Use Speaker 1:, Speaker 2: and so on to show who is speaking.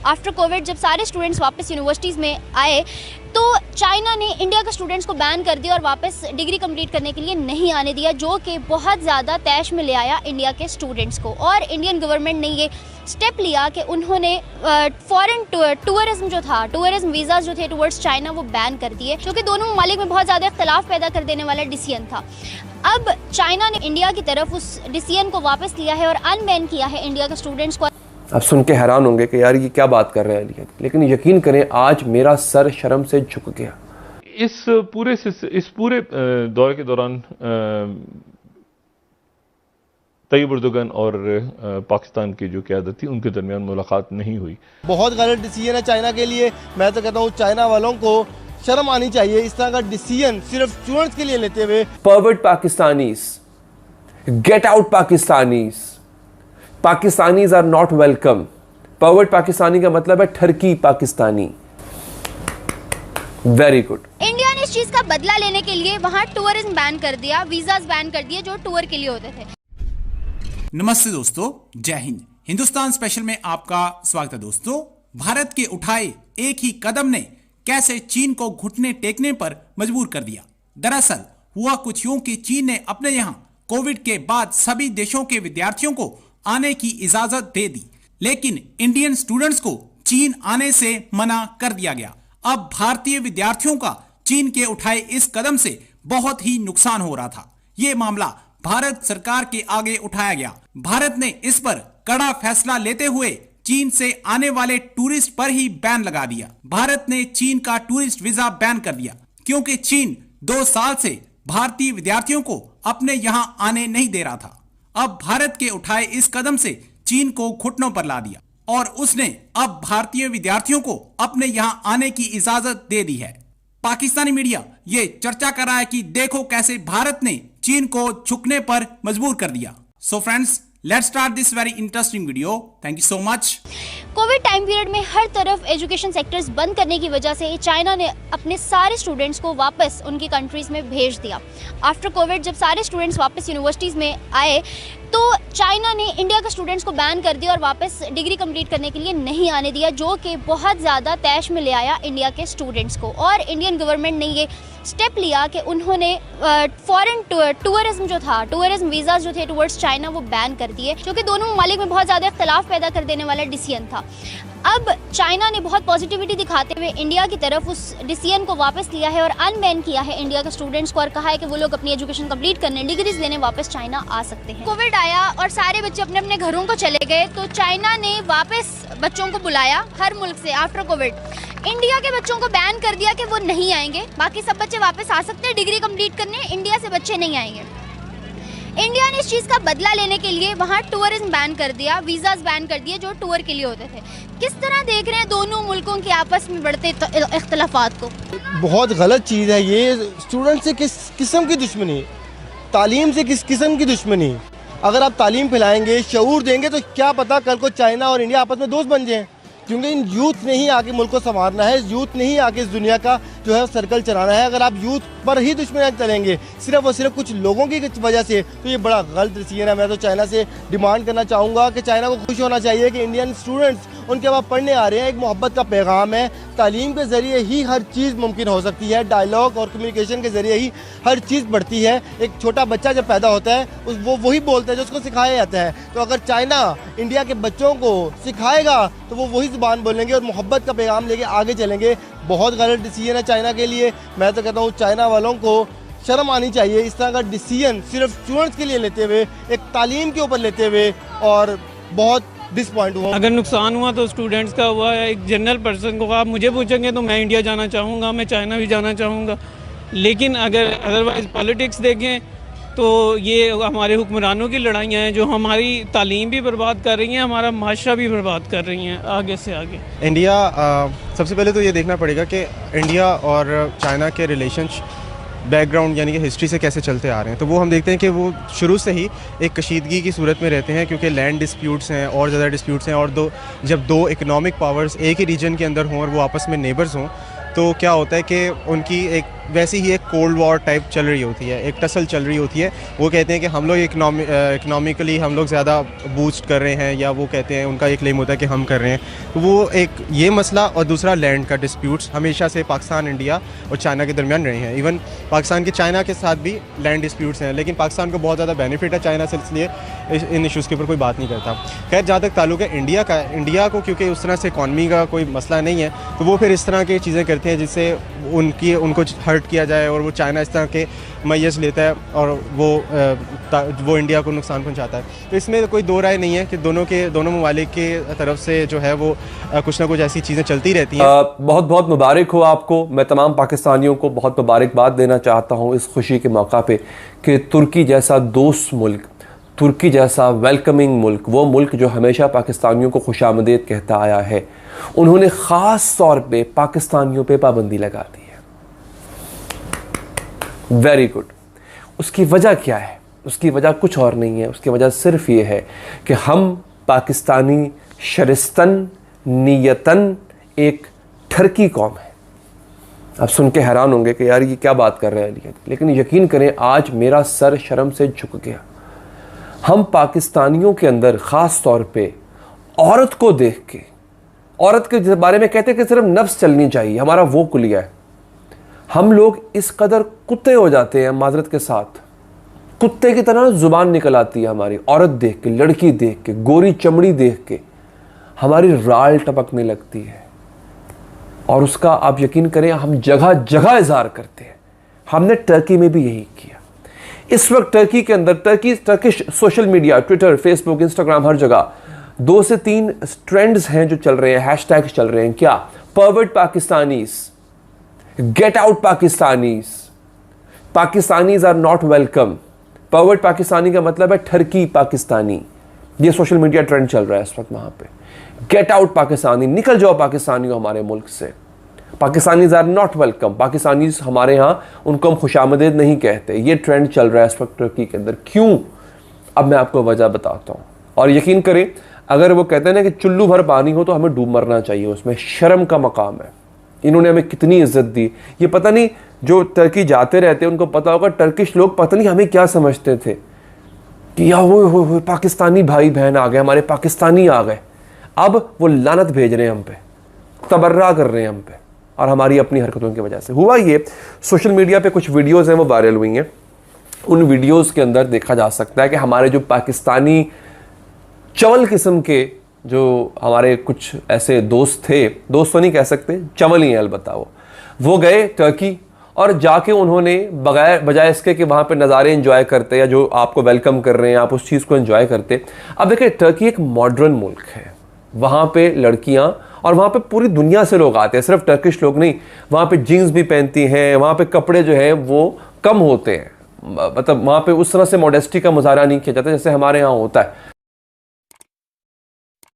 Speaker 1: After Covid जब सारे students वापस यूनिवर्सिटीज़ में आए तो चाइना ने इंडिया के स्टूडेंट्स को बैन कर दिया और वापस डिग्री कंप्लीट करने के लिए नहीं आने दिया, जो कि बहुत ज़्यादा तैश में ले आया इंडिया के स्टूडेंट्स को। और इंडियन गवर्नमेंट ने ये स्टेप लिया कि उन्होंने फॉरेन टूरिज्म जो था, टूरिज्म वीज़ा जो थे टुवर्ड्स चाइना वो बैन कर दिए, जो कि दोनों ममालिक में बहुत ज़्यादा इख्तलाफ पैदा कर देने वाला डिसीजन था। अब चाइना ने इंडिया की तरफ उस डिसीजन को वापस लिया है और अनबैन किया है इंडिया के स्टूडेंट्स को।
Speaker 2: आप सुन के हैरान होंगे कि यार ये क्या बात कर रहे हैं, लेकिन यकीन करें आज मेरा सर शर्म से झुक गया।
Speaker 3: इस पूरे दौरे के दौरान तैयब उर्दुगन और पाकिस्तान की जो क़यादत थी उनके दरमियान मुलाकात नहीं हुई।
Speaker 4: बहुत गलत डिसीजन है चाइना के लिए। मैं तो कहता हूँ चाइना वालों को शर्म आनी चाहिए इस तरह का डिसीजन सिर्फ स्टूडेंट्स के लिए लेते हुए।
Speaker 2: Pervert Pakistanis, get out Pakistanis, Pakistanis are not welcome. Pervert Pakistani का मतलब है ठरकी पाकिस्तानी। Very good.
Speaker 1: इंडिया ने इस चीज का बदला लेने के लिए वहां टूरिज्म बैन कर दिया, वीजास बैन कर दिए जो टूर के लिए होते थे।
Speaker 5: नमस्ते दोस्तों, जय हिंद। हिंदुस्तान स्पेशल में आपका स्वागत है। दोस्तों, भारत के उठाए एक ही कदम ने कैसे चीन को घुटने टेकने पर मजबूर कर दिया। दरअसल हुआ कुछ यूं कि चीन ने अपने यहां कोविड के बाद सभी देशों के विद्यार्थियों को आने की इजाजत दे दी, लेकिन इंडियन स्टूडेंट्स को चीन आने से मना कर दिया गया। अब भारतीय विद्यार्थियों का चीन के उठाए इस कदम से बहुत ही नुकसान हो रहा था। ये मामला भारत सरकार के आगे उठाया गया। भारत ने इस पर कड़ा फैसला लेते हुए चीन से आने वाले टूरिस्ट पर ही बैन लगा दिया। भारत ने चीन का टूरिस्ट वीजा बैन कर दिया, क्योंकि चीन 2 साल से भारतीय विद्यार्थियों को अपने यहां आने नहीं दे रहा था। अब भारत के उठाए इस कदम से चीन को घुटनों पर ला दिया और उसने अब भारतीय विद्यार्थियों को अपने यहां आने की इजाजत दे दी है। पाकिस्तानी मीडिया ये चर्चा कर रहा है कि देखो कैसे भारत ने चीन को झुकने पर मजबूर कर दिया। So friends, let's start this very interesting video. Thank you so much.
Speaker 1: Covid time period में हर तरफ एजुकेशन सेक्टर्स बंद करने की वजह से चाइना ने अपने सारे स्टूडेंट्स को वापस उनकी कंट्रीज में भेज दिया। आफ्टर कोविड जब सारे स्टूडेंट्स वापस यूनिवर्सिटीज़ में आए तो चाइना ने इंडिया के स्टूडेंट्स को बैन कर दिया और वापस डिग्री कंप्लीट करने के लिए नहीं आने दिया, जो कि बहुत ज़्यादा तैश में ले आया इंडिया के स्टूडेंट्स को। और इंडियन गवर्नमेंट ने ये स्टेप लिया कि उन्होंने फॉरेन टूरिज्म जो था, टूरिज्म वीज़ा जो थे टुवर्ड्स चाइना वो बैन कर दिए, जो कि दोनों ममालिक में बहुत ज़्यादा इख्तलाफ पैदा कर देने वाला डिसीजन था। अब चाइना ने बहुत पॉजिटिविटी दिखाते हुए इंडिया की तरफ उस डिसीजन को वापस लिया है और अनबैन किया है इंडिया के स्टूडेंट्स को और कहा है कि वो लोग अपनी एजुकेशन कंप्लीट करने, डिग्रीज लेने वापस चाइना आ सकते हैं। कोविड आया और सारे बच्चे अपने अपने घरों को चले गए तो चाइना ने वापस बच्चों को बुलाया हर मुल्क से। आफ्टर कोविड इंडिया के बच्चों को बैन कर दिया कि वो नहीं आएंगे, बाकी सब बच्चे वापस आ सकते हैं डिग्री कंप्लीट करने, इंडिया से बच्चे नहीं आएंगे। इंडिया ने इस चीज़ का बदला लेने के लिए वहाँ टूरिज्म बैन कर दिया, वीज़ास बैन कर दिए जो टूर के लिए होते थे। किस तरह देख रहे हैं दोनों मुल्कों के आपस में बढ़ते इख्तलाफात को?
Speaker 4: बहुत गलत चीज़ है ये। स्टूडेंट से किस किस्म की दुश्मनी, तालीम से किस किस्म की दुश्मनी। अगर आप तालीम फैलाएंगे, शऊर देंगे तो क्या पता कल को चाइना और इंडिया आपस में दोस्त बन जाएं, क्योंकि इन यूथ ने ही आके मुल्क को संवारना है, यूथ ने ही आके इस दुनिया का जो है सर्कल चलाना है। अगर आप यूथ पर ही दुश्मनी चलेंगे सिर्फ और सिर्फ कुछ लोगों की वजह से, तो ये बड़ा गलत डिसीजन है। मैं तो चाइना से डिमांड करना चाहूँगा कि चाइना को खुश होना चाहिए कि इंडियन स्टूडेंट्स उनके वहाँ पढ़ने आ रहे हैं। एक मोहब्बत का पैगाम है। तालीम के ज़रिए ही हर चीज़ मुमकिन हो सकती है। डायलॉग और कम्युनिकेशन के ज़रिए ही हर चीज़ बढ़ती है। एक छोटा बच्चा जब पैदा होता है वो वही बोलता है जो उसको सिखाया जाता है। तो अगर चाइना इंडिया के बच्चों को सिखाएगा तो वो वही ज़ुबान बोलेंगे और मोहब्बत का पैगाम लेके आगे चलेंगे। बहुत गलत डिसीजन है चाइना के लिए। मैं तो कहता हूँ चाइना वालों को शर्म आनी चाहिए इस तरह का डिसीजन सिर्फ स्टूडेंट्स के लिए लेते हुए, एक तालीम के ऊपर लेते हुए, और बहुत डिसपॉइंट हुआ।
Speaker 6: अगर नुकसान हुआ तो स्टूडेंट्स का हुआ है। एक जनरल पर्सन को आप मुझे पूछेंगे तो मैं इंडिया जाना चाहूँगा, मैं चाइना भी जाना चाहूँगा। लेकिन अगर अदरवाइज़ पॉलिटिक्स देखें तो ये हमारे हुक्मरानों की लड़ाइयाँ हैं जो हमारी तालीम भी बर्बाद कर रही हैं, हमारा माशरा भी बर्बाद कर रही हैं आगे से आगे।
Speaker 7: इंडिया सबसे पहले तो ये देखना पड़ेगा कि इंडिया और चाइना के रिलेशंस बैकग्राउंड यानी कि हिस्ट्री से कैसे चलते आ रहे हैं। तो वो हम देखते हैं कि वो शुरू से ही एक कशीदगी की सूरत में रहते हैं, क्योंकि लैंड डिस्प्यूट्स हैं और ज़्यादा डिस्प्यूट्स हैं। और जब दो इकोनॉमिक पावर्स एक ही रीजन के अंदर हों और वो आपस में नेबर्स हों तो क्या होता है कि उनकी एक वैसी ही एक कोल्ड वॉर टाइप चल रही होती है, एक टसल चल रही होती है। वो कहते हैं कि हम लोग इकनॉमिकली हम लोग ज़्यादा बूस्ट कर रहे हैं, या वो कहते हैं उनका एक क्लेम होता है कि हम कर रहे हैं। तो वो एक ये मसला, और दूसरा लैंड का डिस्प्यूट्स हमेशा से पाकिस्तान, इंडिया और चाइना के दरमियान रहे हैं। इवन पाकिस्तान के चाइना के साथ भी लैंड डिस्प्यूट्स हैं, लेकिन पाकिस्तान को बहुत ज़्यादा बेनिफिट है चाइना से, इसलिए इन इशूज़ के ऊपर कोई बात नहीं करता। खैर, जहाँ तक ताल्लुक है इंडिया का, इंडिया को क्योंकि उस तरह से इकॉनमी का कोई मसला नहीं है, तो वो फिर इस तरह की चीज़ें करते हैं जिससे उनको हर्ट किया जाए, और वो चाइना इस तरह के मैयस लेता है और वो इंडिया को नुकसान पहुंचाता है। तो इसमें कोई दो राय नहीं है कि दोनों ममालिक के तरफ से जो है वो कुछ ना कुछ ऐसी चीज़ें चलती रहती हैं।
Speaker 2: बहुत बहुत मुबारक हो आपको। मैं तमाम पाकिस्तानियों को बहुत मुबारकबाद देना चाहता हूँ इस खुशी के मौका पे कि तुर्की जैसा दोस्त मुल्क, तुर्की जैसा वेलकमिंग मुल्क, वो मुल्क जो हमेशा पाकिस्तानियों को खुशामदीद कहता आया है, उन्होंने ख़ास तौर पे पाकिस्तानियों पे पाबंदी लगा दी है। Very good. उसकी वजह क्या है? उसकी वजह कुछ और नहीं है, उसकी वजह सिर्फ ये है कि हम पाकिस्तानी शरिस्तन नीयतन एक ठरकी कौम है। आप सुन के हैरान होंगे कि यार ये क्या बात कर रहे हैं, लेकिन यकीन करें आज मेरा सर शर्म से झुक गया। हम पाकिस्तानियों के अंदर ख़ास तौर पे औरत को देख के, औरत के बारे में कहते हैं कि सिर्फ नफ्स चलनी चाहिए, हमारा वो कुलिया है। हम लोग इस कदर कुत्ते हो जाते हैं, माजरत के साथ कुत्ते की तरह ज़ुबान निकल आती है हमारी औरत देख के, लड़की देख के, गोरी चमड़ी देख के हमारी राल टपकने लगती है। और उसका आप यकीन करें हम जगह जगह इज़हार करते हैं। हमने टर्की में भी यही किया। इस वक्त टर्की के अंदर Turkish social media, Twitter, Facebook, Instagram, हर जगह 2 से 3 ट्रेंड्स हैं जो चल रहे हैं, हैशटैग्स चल रहे हैं। क्या? Pervert Pakistanis, get out Pakistanis, Pakistanis are not welcome. Pervert Pakistani का मतलब है ठरकी पाकिस्तानी। ये सोशल मीडिया ट्रेंड चल रहा है इस वक्त वहां पे। गेट आउट पाकिस्तानी, निकल जाओ पाकिस्तानी हमारे मुल्क से। Pakistanis are not welcome, Pakistanis हमारे यहाँ उनको हम खुशामदीद नहीं कहते। ये ट्रेंड चल रहा है इस वक्त टर्की के अंदर। क्यों? अब मैं आपको वजह बताता हूँ। और यकीन करें, अगर वो कहते हैं ना कि चुल्लू भर पानी हो तो हमें डूब मरना चाहिए, उसमें शर्म का मकाम है। इन्होंने हमें कितनी इज्जत दी। ये पता नहीं जो टर्की जाते रहते हैं उनको पता होगा, टर्किश लोग पता नहीं हमें क्या समझते थे कि या वो पाकिस्तानी भाई बहन आ गए, हमारे पाकिस्तानी आ गए। अब वो लानत भेज रहे हैं हम पे, तबर्रा कर रहे हैं हम पे, और हमारी अपनी हरकतों की वजह से। हुआ ये, सोशल मीडिया पे कुछ वीडियोज़ हैं वो वायरल हुई हैं। उन वीडियोज़ के अंदर देखा जा सकता है कि हमारे जो पाकिस्तानी चवल किस्म के जो हमारे कुछ ऐसे दोस्त थे, दोस्त तो नहीं कह सकते, चवल ही हैं अलबत्ता, वो गए टर्की और जाके उन्होंने बजाय इसके कि वहाँ पे नज़ारे एंजॉय करते या जो आपको वेलकम कर रहे हैं आप उस चीज़ को एंजॉय करते। अब देखिए, टर्की एक मॉडर्न मुल्क है, वहाँ पे लड़कियाँ और वहाँ पे पूरी दुनिया से लोग आते हैं, सिर्फ टर्किश लोग नहीं। वहाँ पे जीन्स भी पहनती हैं, वहाँ पे कपड़े जो हैं वो कम होते हैं, मतलब वहाँ पे उस तरह से मॉडेस्टी का मुजाहरा नहीं किया जाता जैसे हमारे यहाँ होता है।